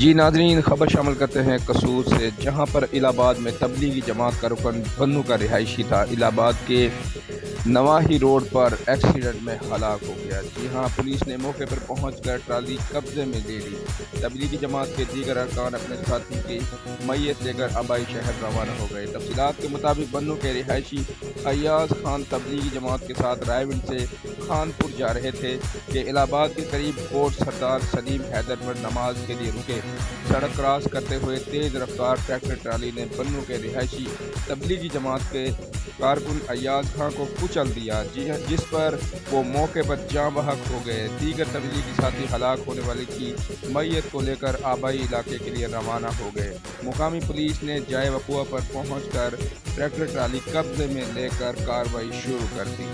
جی ناظرین، خبر شامل کرتے ہیں قصور سے، جہاں پر الہ آباد میں تبلیغی جماعت کا رکن بنو کا رہائشی تھا، الہ آباد کے نواحی روڈ پر ایکسیڈنٹ میں ہلاک ہو گیا۔ جی ہاں، پولیس نے موقع پر پہنچ کر ٹرالی قبضے میں لے لی۔ تبلیغی جماعت کے دیگر ارکان اپنے ساتھی کی میت لے کر آبائی شہر روانہ ہو گئے۔ تفصیلات کے مطابق بنو کے رہائشی ایاز خان تبلیغی جماعت کے ساتھ رائے گنج سے خان پور جا رہے تھے کہ الہ آباد کے قریب کوٹ سردار سلیم حیدر پر نماز کے لیے رکے۔ سڑک کراس کرتے ہوئے تیز رفتار ٹریکٹر ٹرالی نے بنو کے رہائشی تبلیغی جماعت کے کارکن ایاز خان کو کچل دیا، جس پر وہ موقع پر جاں بحق ہو گئے۔ دیگر تبلیغی ساتھی ہلاک ہونے والے کی میت کو لے کر آبائی علاقے کے لیے روانہ ہو گئے۔ مقامی پولیس نے جائے وقوع پر پہنچ کر ٹریکٹر ٹرالی قبضے میں لے کر کارروائی شروع کر دی۔